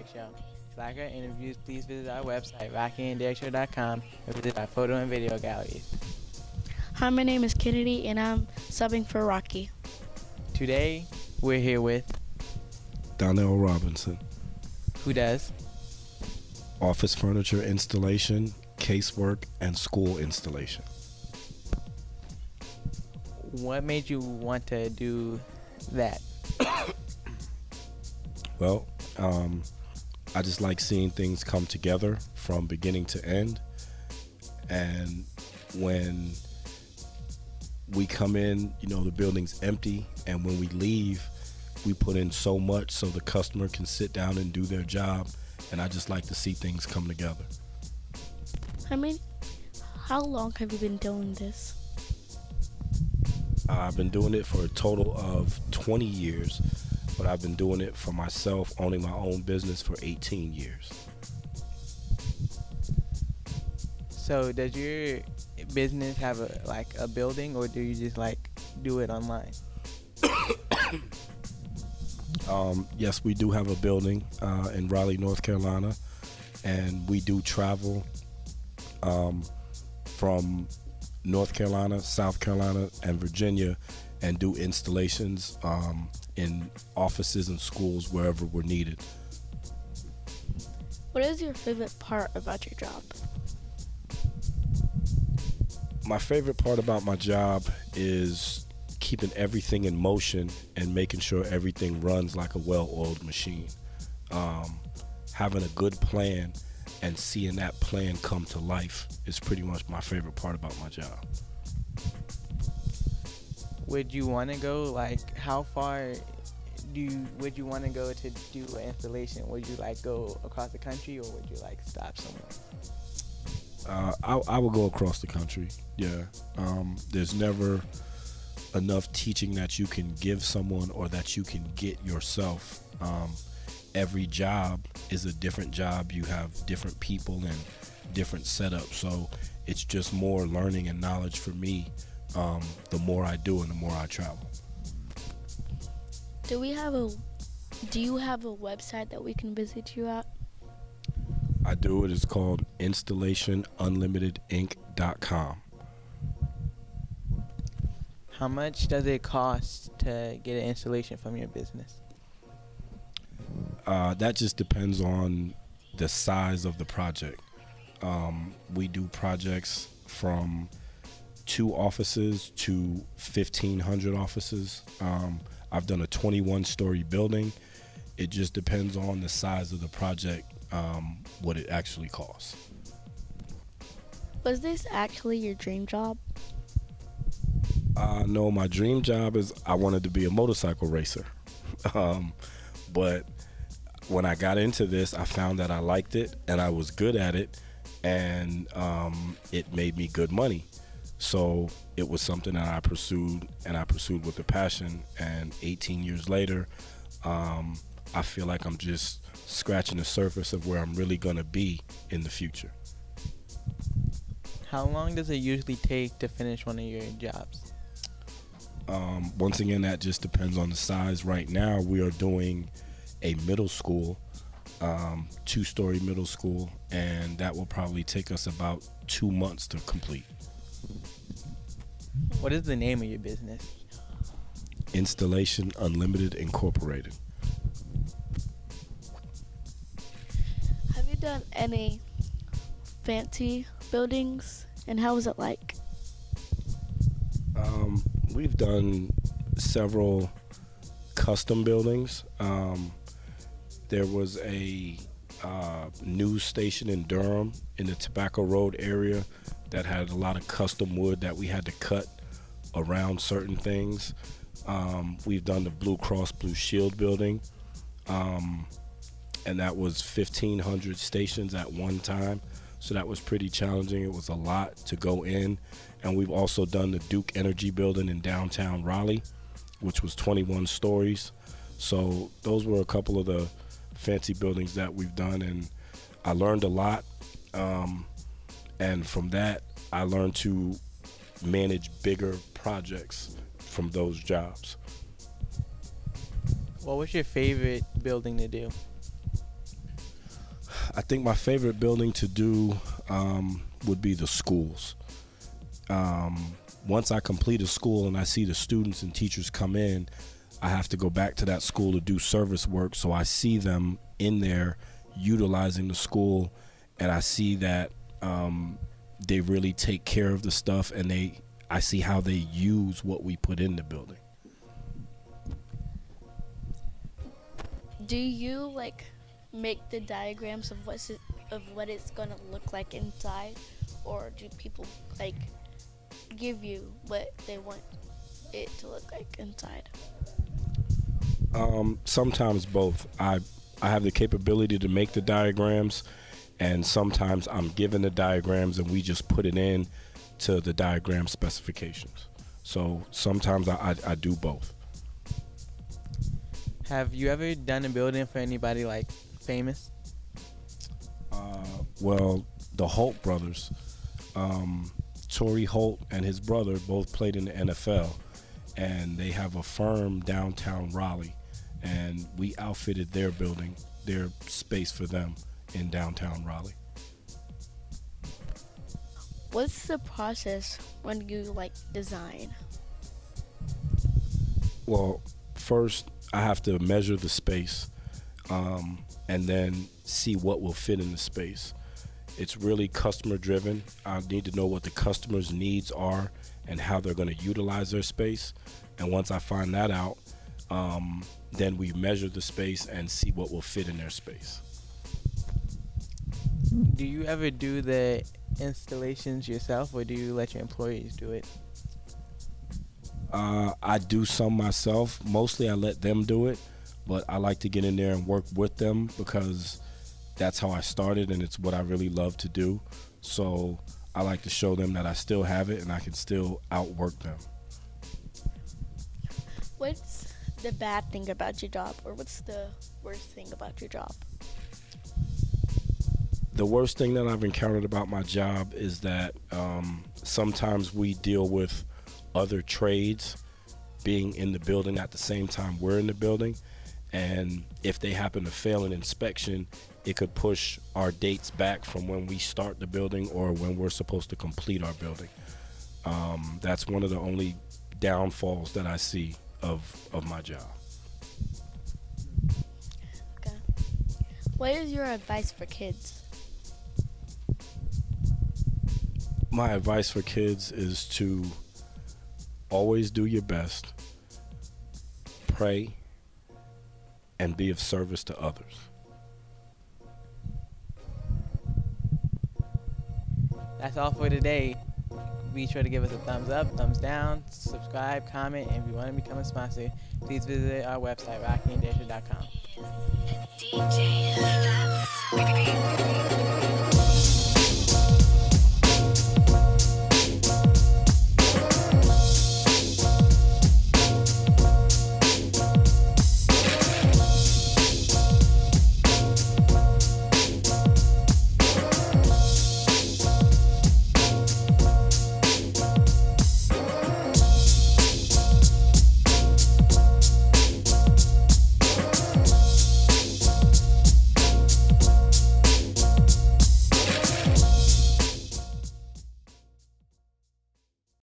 Derrick Show. To like our interviews, please visit our website, rockyandderrickshow.com, and visit our photo and video galleries. Hi, my name is Kennedy, and I'm subbing for Rocky. Today, we're here with Donnell Robinson. who does Office furniture installation, casework, and school installation. What made you want to do that? Well, I just like seeing things come together from beginning to end. And when we come in, the building's empty, and when we leave, we put in so much so the customer can sit down and do their job. And I just like to see things come together. How long have you been doing this? I've been doing it for a total of 20 years, but I've been doing it for myself, owning my own business for 18 years. So does your business have a building, or do you just do it online? Yes, we do have a building in Raleigh, North Carolina, and we do travel from North Carolina, South Carolina, and Virginia, and do installations in offices and schools wherever we're needed. What is your favorite part about your job? My favorite part about my job is keeping everything in motion and making sure everything runs like a well-oiled machine. Having a good plan and seeing that plan come to life is pretty much my favorite part about my job. Would you want to go, how far would you want to go to do an installation? Would you go across the country, or would you stop somewhere? I would go across the country, yeah. There's never enough teaching that you can give someone or that you can get yourself. Every job is a different job. You have different people and different setups, so it's just more learning and knowledge for me. The more I do and the more I travel. Do you have a website that we can visit you at? I do. It is called installationunlimitedinc.com. How much does it cost to get an installation from your business? That just depends on the size of the project. We do projects from 2 offices to 1,500 offices. I've done a 21-story building. It just depends on the size of the project, what it actually costs. Was this actually your dream job? No, my dream job is I wanted to be a motorcycle racer. But when I got into this, I found that I liked it and I was good at it, and it made me good money. So it was something that I pursued with a passion, and 18 years later, I feel like I'm just scratching the surface of where I'm really gonna be in the future. How long does it usually take to finish one of your jobs? Once again, that just depends on the size. Right now, we are doing a middle school, 2-story middle school, and that will probably take us about 2 months to complete. What is the name of your business? Installation Unlimited Incorporated. Have you done any fancy buildings, and how was it like? We've done several custom buildings. There was a news station in Durham in the Tobacco Road area that had a lot of custom wood that we had to cut around certain things. We've done the Blue Cross Blue Shield building, and that was 1,500 stations at one time. So that was pretty challenging. It was a lot to go in. And we've also done the Duke Energy building in downtown Raleigh, which was 21 stories. So those were a couple of the fancy buildings that we've done, and I learned a lot. And from that, I learned to manage bigger projects from those jobs. What was your favorite building to do? I think my favorite building to do would be the schools. Once I complete a school and I see the students and teachers come in, I have to go back to that school to do service work, so I see them in there utilizing the school, and I see that they really take care of the stuff, and I see how they use what we put in the building. Do you like make the diagrams of what it's gonna look like inside, or do people like give you what they want it to look like inside? Sometimes both. I have the capability to make the diagrams, and sometimes I'm given the diagrams and we just put it in to the diagram specifications. So sometimes I do both. Have you ever done a building for anybody like famous? Well, the Holt brothers, Torrey Holt and his brother both played in the NFL, and they have a firm downtown Raleigh, and we outfitted their building, their space for them in downtown Raleigh. What's the process when you like design? Well, first I have to measure the space, and then see what will fit in the space. It's really customer driven. I need to know what the customer's needs are and how they're going to utilize their space. And once I find that out, then we measure the space and see what will fit in their space. Do you ever do the installations yourself, or do you let your employees do it? I do some myself. Mostly I let them do it, but I like to get in there and work with them because that's how I started, and it's what I really love to do. So I like to show them that I still have it and I can still outwork them. What's the bad thing about your job, or what's the worst thing about your job? The worst thing that I've encountered about my job is that sometimes we deal with other trades being in the building at the same time we're in the building, and if they happen to fail an inspection, it could push our dates back from when we start the building or when we're supposed to complete our building. That's one of the only downfalls that I see of my job. Okay. What is your advice for kids? My advice for kids is to always do your best, pray, and be of service to others. That's all for today. Be sure to give us a thumbs up, thumbs down, subscribe, comment, and if you want to become a sponsor, please visit our website, rockyandasher.com. DJ FATZ.